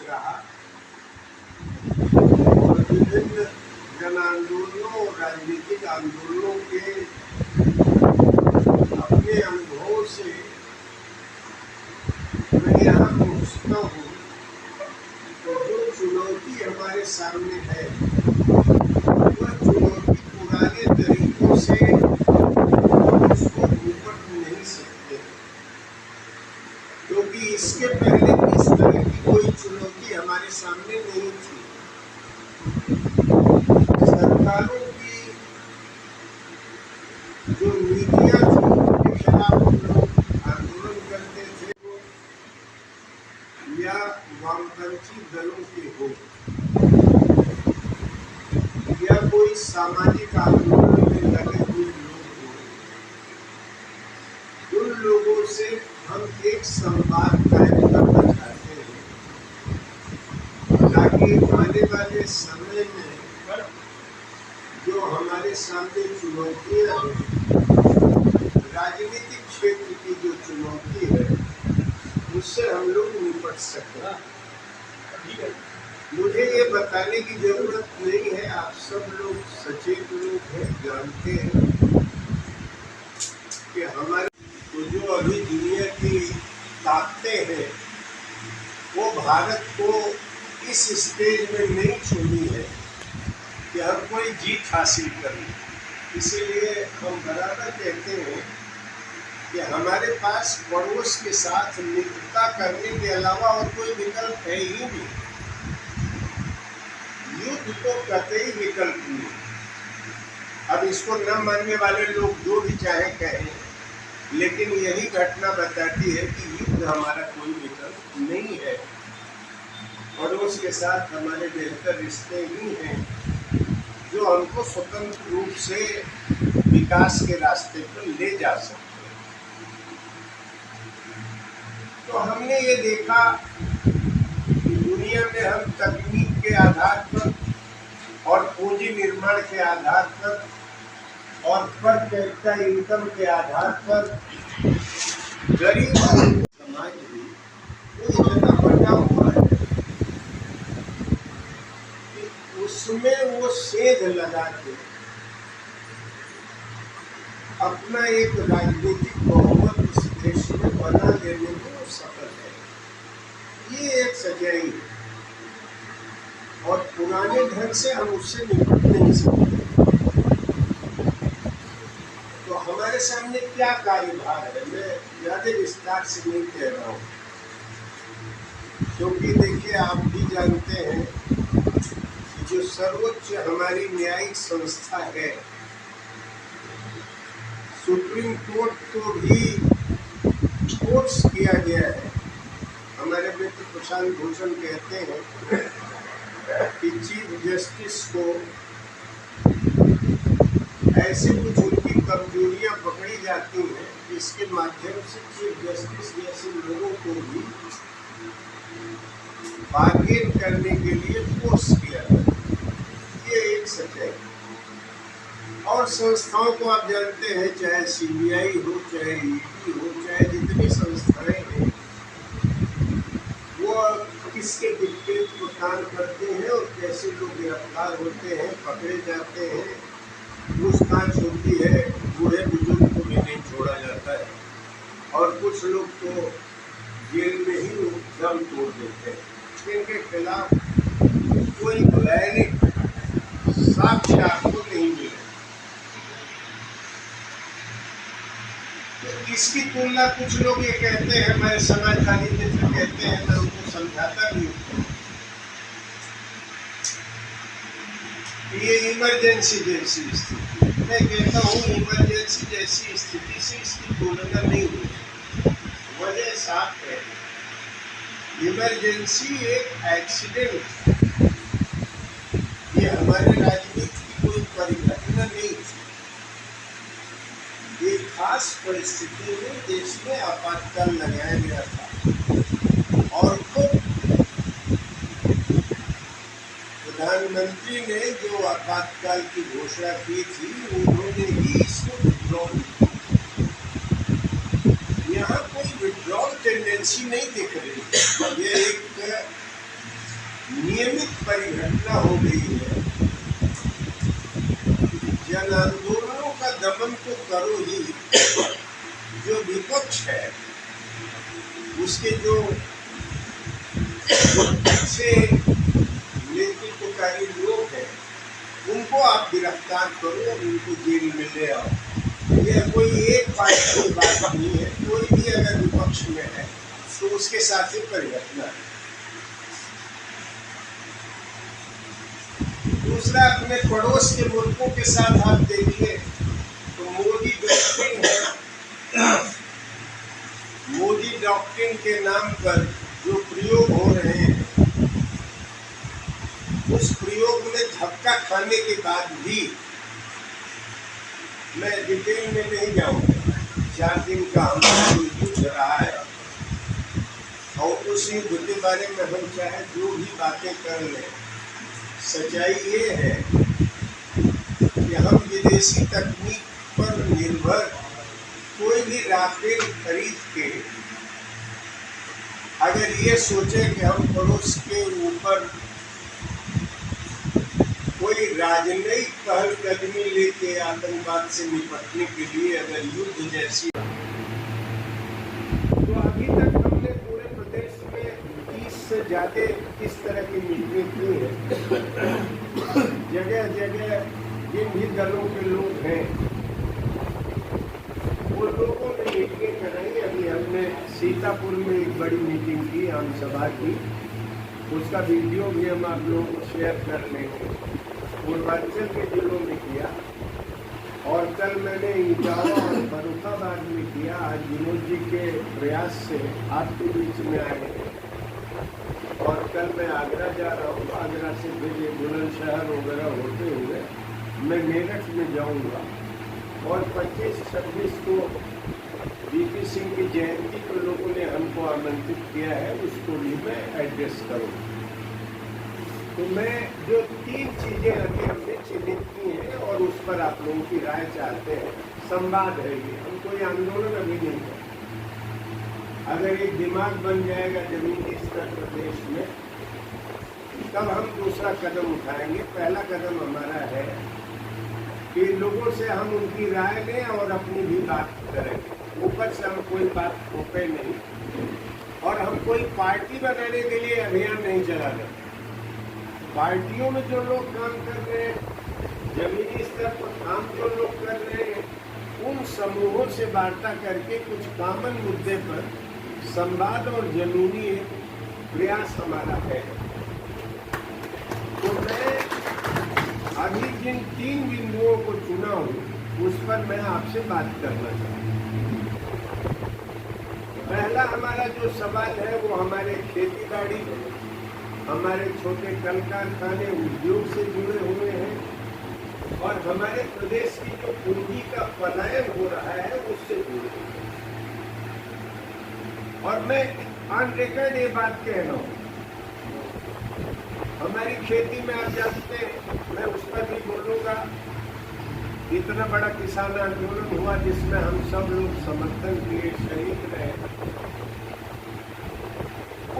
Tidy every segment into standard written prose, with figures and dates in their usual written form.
रहा और विभिन्न जन आंदोलनों और राजनीतिक आंदोलनों के अपने अनुभवों से मैं यहाँ पहुँचता हूँ तो जो चुनौती हमारे सामने है वह चुनौती पुराने तरीकों से उसको निपट नहीं सकते, क्योंकि इसके पहले इस तरह की कोई चुनौती हमारे सामने नहीं थी। सरकारों की जो नीतियां थी उनके खिलाफ हम लोग आंदोलन करते थे, या वामपंथी दलों के हो या कोई सामाजिक आंदोलन में लगे हुए लोग हो, उन लोगों से हम एक संवाद कायम करना चाहते हैं ताकि आने वाले समय में जो हमारे सामने चुनौतियां हैं, राजनीतिक क्षेत्र की जो चुनौती है उससे हम लोग निपट सकें। मुझे ये बताने की जरूरत नहीं है, आप सब लोग सचेत लोग हैं, जानते हैं कि हमारे तो जो अभी दुनिया की ताकतें हैं वो भारत को इस स्टेज में नहीं छोड़ी है कि हर कोई जीत हासिल कर ले। इसीलिए हम बराबर कहते हैं कि हमारे पास पड़ोस के साथ मित्रता करने के अलावा और कोई विकल्प है ही नहीं। युद्ध तो कतई विकल्प नहीं। अब इसको न मानने वाले लोग जो भी चाहे कहें, लेकिन यही घटना बताती है कि युद्ध हमारा कोई विकल्प नहीं है। पड़ोस के साथ हमारे बेहतर रिश्ते ही हैं जो हमको स्वतंत्र रूप से विकास के रास्ते पर ले जा सकते हैं। तो हमने ये देखा कि दुनिया में हम तकनीक के आधार पर और पूंजी निर्माण के आधार पर और पर कैपिटा इनकम के आधार पर गरीब समाज भी वो इतना बड़ा हुआ है कि उसमें वो सेध लगा के अपना एक राजनीतिक बहुमत उस देश में बना देने में वो सफल है। ये एक सच्चाई है और पुराने ढंग से हम उससे निपट नहीं सकते। तो हमारे सामने क्या कार्यभार है, मैं ज्यादा विस्तार से नहीं कह रहा हूँ, क्योंकि देखिए आप भी जानते हैं कि जो सर्वोच्च हमारी न्यायिक संस्था है, सुप्रीम कोर्ट को भी फोर्स किया गया है। हमारे मित्र प्रशांत भूषण कहते हैं कि चीफ जस्टिस को ऐसे कुछ उनकी कमजोरियां पकड़ी जाती हैं, इसके माध्यम से चीफ जस्टिस जैसे लोगों को भी बार्गेन करने के लिए फोर्स किया जाता है। ये एक सच्चाई। और संस्थाओं को आप जानते हैं, चाहे सीबीआई हो, चाहे ईडी हो, चाहे जितनी संस्थाएं हैं, वो किसके डिक्टेट को काम करते हैं और कैसे लोग गिरफ्तार होते हैं, पकड़े जाते हैं, पूछताछ होती है, बूढ़े बुजुर्ग को भी नहीं छोड़ा जाता है और कुछ लोग तो जेल में ही दम तोड़ देते हैं। इनके खिलाफ कोई वैलिड साक्ष्य आपको नहीं मिले। तो इसकी तुलना कुछ लोग ये कहते हैं, हमारे समाजवादी मित्र कहते हैं, मैं उनको समझाता भी हूँ, ये इमरजेंसी जैसी स्थिति। मैं कहता हूँ इमरजेंसी जैसी स्थिति से इसकी तुलना नहीं हुई। वजह साफ है, इमरजेंसी एक एक्सीडेंट, ये हमारे राजनीति की कोई परिघटना नहीं थी। एक खास परिस्थिति में देश में आपातकाल लगाया गया था और खुद प्रधानमंत्री ने जो आपातकाल की घोषणा की थी, उन्होंने ही इसको विड्रॉल किया। यहाँ कोई विड्रॉल टेंडेंसी नहीं दिख रही। ये एक नियमित परिघटना हो गई है। जन आंदोलनों का दमन तो करो ही, जो विपक्ष है उसके जो अच्छे नेतृत्वकारी लोग हैं उनको आप गिरफ्तार करो और उनको जेल में ले आओ। यह कोई एक पार्टी की बात नहीं है, कोई भी अगर विपक्ष में है तो उसके साथ ही परिघटना है। दूसरा, अपने पड़ोस के मुल्कों के साथ आप देखिए तो मोदी डॉक्ट्रिन है। मोदी डॉक्ट्रिन के नाम पर जो प्रयोग हो रहे हैं, उस प्रयोग में धक्का खाने के बाद भी मैं डिटेल में नहीं जाऊंगा। 4 दिन का हमारा युद्ध रहा है और उस युद्ध के बारे में हम चाहे जो भी बातें कर लें, सच्चाई ये है कि हम विदेशी तकनीक पर निर्भर कोई भी राफेल खरीद के अगर ये सोचे कि हम पड़ोस के ऊपर कोई राजनयिक पहलकदमी लेके आतंकवाद से निपटने के लिए अगर युद्ध जैसी, तो अभी तक हमने पूरे प्रदेश में 30 से ज्यादा इस तरह की मीटिंग की है। जगह जगह जिन भी दलों के लोग हैं वो लोगों ने मीटिंग कराई। अभी हमने सीतापुर में एक बड़ी मीटिंग की आम सभा की, उसका वीडियो भी हम आप लोगों को शेयर कर लेंगे। पूर्वांचल के जिलों में किया और कल मैंने इटावा और फर्रुखाबाद में किया। आज विनोद जी के प्रयास से आपके बीच में आए और कल मैं आगरा जा रहा हूँ। आगरा से फिर बुलंदशहर वगैरह होते हुए मैं मेरठ में जाऊँगा और 25-26 को वीपी सिंह की जयंती को लोगों ने हमको आमंत्रित किया है, उसको भी मैं एड्रेस करूँगा। तो मैं जो 3 चीज़ें अभी हमने चिन्हित की हैं और उस पर आप लोगों की राय चाहते हैं। संवाद है ये, हम कोई आंदोलन अभी नहीं है। अगर एक दिमाग बन जाएगा जमीनी स्तर प्रदेश में, तब हम दूसरा कदम उठाएंगे। पहला कदम हमारा है कि लोगों से हम उनकी राय लें और अपनी भी बात करेंगे। ऊपर से हम कोई बात थोपे नहीं और हम कोई पार्टी बनाने के लिए अभियान नहीं चला रहे। पार्टियों में जो लोग काम कर रहे हैं, जमीनी स्तर पर काम जो लोग कर रहे हैं, उन समूहों से वार्ता करके कुछ कॉमन मुद्दे पर संवाद और जमीनी प्रयास हमारा है। तो मैं अभी जिन 3 बिंदुओं को चुना हूँ उस पर मैं आपसे बात करना चाहता हूँ। पहला हमारा जो सवाल है वो हमारे खेती बाड़ी, हमारे छोटे कल कारखाने उद्योग से जुड़े हुए हैं और हमारे प्रदेश की जो पूंजी का पलायन हो रहा है उससे जुड़े हुए हैं। और मैं ऑन रिकॉर्ड ये बात कह रहा हूँ, हमारी खेती में आप जानते हैं, मैं उस पर भी बोलूँगा। इतना बड़ा किसान आंदोलन हुआ जिसमें हम सब लोग समर्थन किए, शहीद रहे।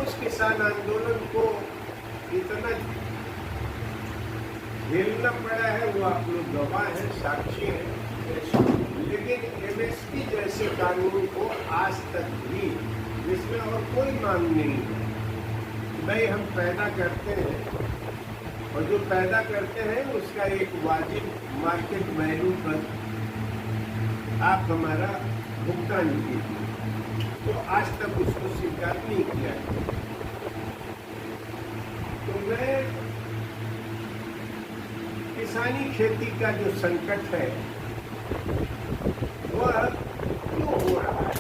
उस किसान आंदोलन को इतना झेलना पड़ा है, वो आप लोग गवाह हैं, साक्षी हैं। लेकिन एमएसपी जैसे कानून को आज तक भी, जिसमें और कोई मांग नहीं है, भाई हम पैदा करते हैं और जो पैदा करते हैं उसका एक वाजिब मार्केट वैल्यू पर आप हमारा भुगतान कीजिए, तो आज तक उसको स्वीकार नहीं किया। तो मैं किसानी खेती का जो संकट है वह क्यों हो रहा है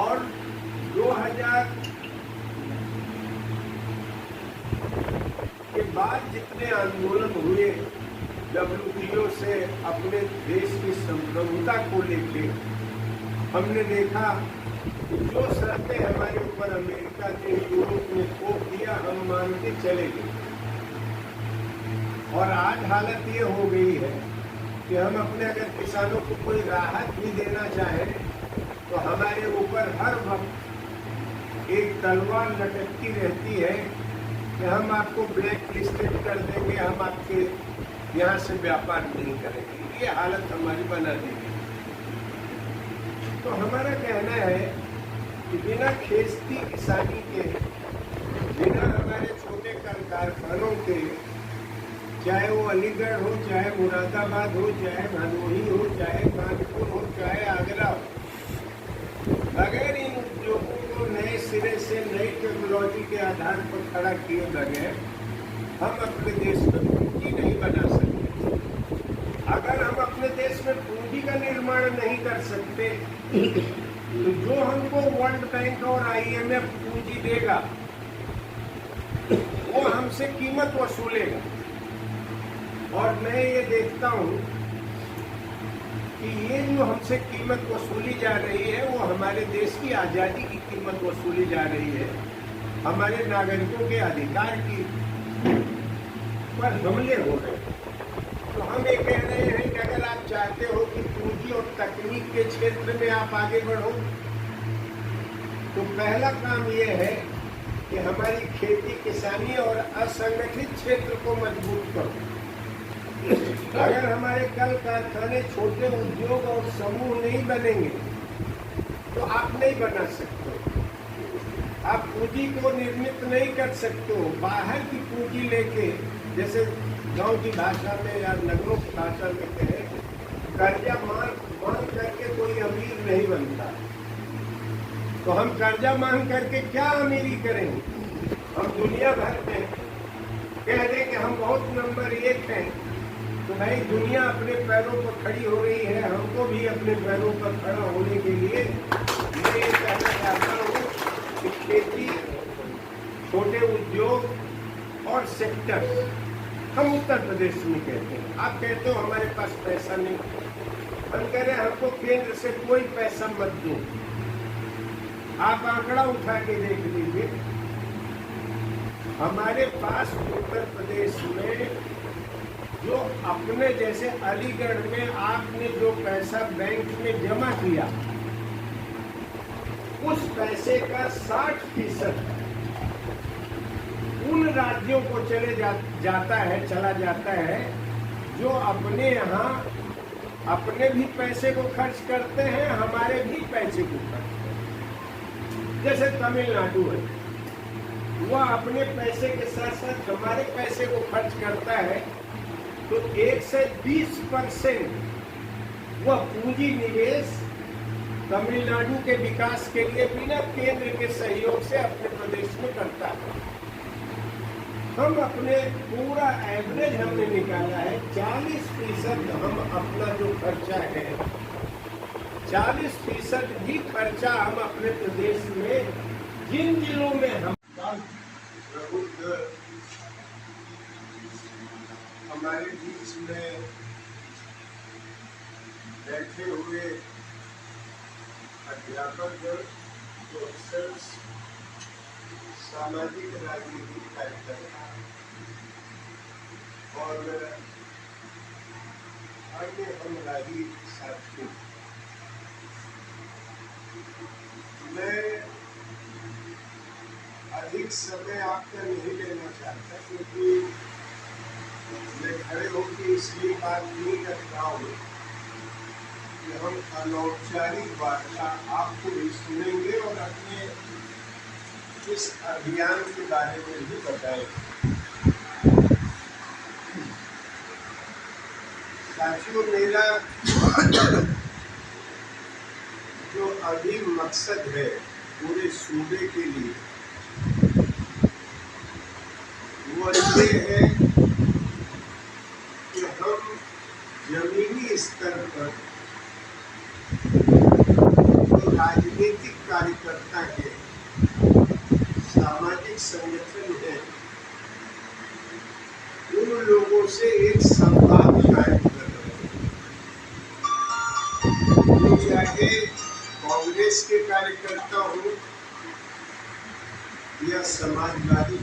और 2000 के बाद जितने आंदोलन हुए WTO से अपने देश की संप्रभुता को लेकर, हमने देखा जो शर्तें हमारे ऊपर अमेरिका ने, यूरोप ने थोप दिया, हम मान के चले गए। और आज हालत ये हो गई है कि हम अपने अगर किसानों को कोई राहत भी देना चाहें तो हमारे ऊपर हर वक्त एक तलवार लटकती रहती है कि हम आपको ब्लैक लिस्टेड कर देंगे, हम आपके यहाँ से व्यापार नहीं करेंगे। ये हालत हमारी बना देगी। तो हमारा कहना है कि बिना खेती किसानी के, बिना हमारे छोटे कारखानों के, चाहे वो अलीगढ़ हो, चाहे मुरादाबाद हो, चाहे भदोही हो, चाहे कानपुर हो, चाहे आगरा हो, बगैर इन उद्योगों को नए सिरे से नई टेक्नोलॉजी के आधार पर खड़ा किए बगैर हम अपने देश में पूंजी नहीं बना सकते। अगर हम अपने देश में पूंजी का निर्माण नहीं कर सकते तो जो हमको वर्ल्ड बैंक और IMF पूंजी देगा वो हमसे कीमत वसूलेगा। और मैं ये देखता हूँ कि ये जो हमसे कीमत वसूली जा रही है वो हमारे देश की आज़ादी की कीमत वसूली जा रही है, हमारे नागरिकों के अधिकार की पर हमले हो रहे हैं। तो हम ये कह रहे हैं कि अगर आप चाहते हो कि पूंजी और तकनीक के क्षेत्र में आप आगे बढ़ो तो पहला काम ये है कि हमारी खेती किसानी और असंगठित क्षेत्र को मजबूत करो। अगर हमारे कल कारखाने, छोटे उद्योग और समूह नहीं बनेंगे तो आप नहीं बना सकते। आप पूंजी को निर्मित नहीं कर सकते हो। बाहर की पूंजी लेके, जैसे गांव की भाषा में या नगरों की भाषा में कहें, कर्जा मांग करके कोई अमीर नहीं बनता। तो हम कर्जा मांग करके क्या अमीरी करेंगे? हम दुनिया भर में कह दें कि हम बहुत नंबर 1 हैं, तो भाई दुनिया अपने पैरों पर खड़ी हो रही है, हमको भी अपने पैरों पर खड़ा होने के लिए मैं ये कहना चाहता हूँ कि खेती, छोटे उद्योग और सेक्टर, हम उत्तर प्रदेश में कहते हैं। आप कहते हो हमारे पास पैसा नहीं, हम कह रहे हैं हमको केंद्र से कोई पैसा मत दो। आप आंकड़ा उठा के देख लीजिए, हमारे पास उत्तर प्रदेश में जो अपने, जैसे अलीगढ़ में आपने जो पैसा बैंक में जमा किया, उस पैसे का 60% उन राज्यों को चला जाता है जो अपने यहाँ अपने भी पैसे को खर्च करते हैं, हमारे भी पैसे को खर्च करते हैं। जैसे तमिलनाडु है, वह अपने पैसे के साथ साथ हमारे पैसे को खर्च करता है, तो 1 से 20% वह पूंजी निवेश तमिलनाडु के विकास के लिए बिना केंद्र के सहयोग से अपने प्रदेश में करता है। हम अपने पूरा एवरेज हमने निकाला है, 40% हम अपना जो खर्चा है, 40% भी खर्चा हम अपने प्रदेश में, जिन जिलों में हम प्रबुद्ध हमारे बीच में बैठे हुए अध्यापक जो अक्सर सामाजिक राजनीतिक कार्यकर्ता और अन्य हमराही साथी, मैं अधिक समय आपका नहीं लेना चाहता, क्योंकि मैं खड़े होकर इसलिए बात नहीं कर रहा हूँ कि हम अनौपचारिक वार्ता आपको भी सुनेंगे और अपने इस अभियान के बारे में भी बताएंगे। साथियों, मेरा जो अभी मकसद है पूरे सूबे के लिए, वो ये है कि हम जमीनी स्तर पर जो राजनीतिक कार्यकर्ता के, सामाजिक संगठन है, उन लोगों से एक संवाद कायम कर रहे हैं। चाहे कांग्रेस के कार्यकर्ता हो या समाजवादी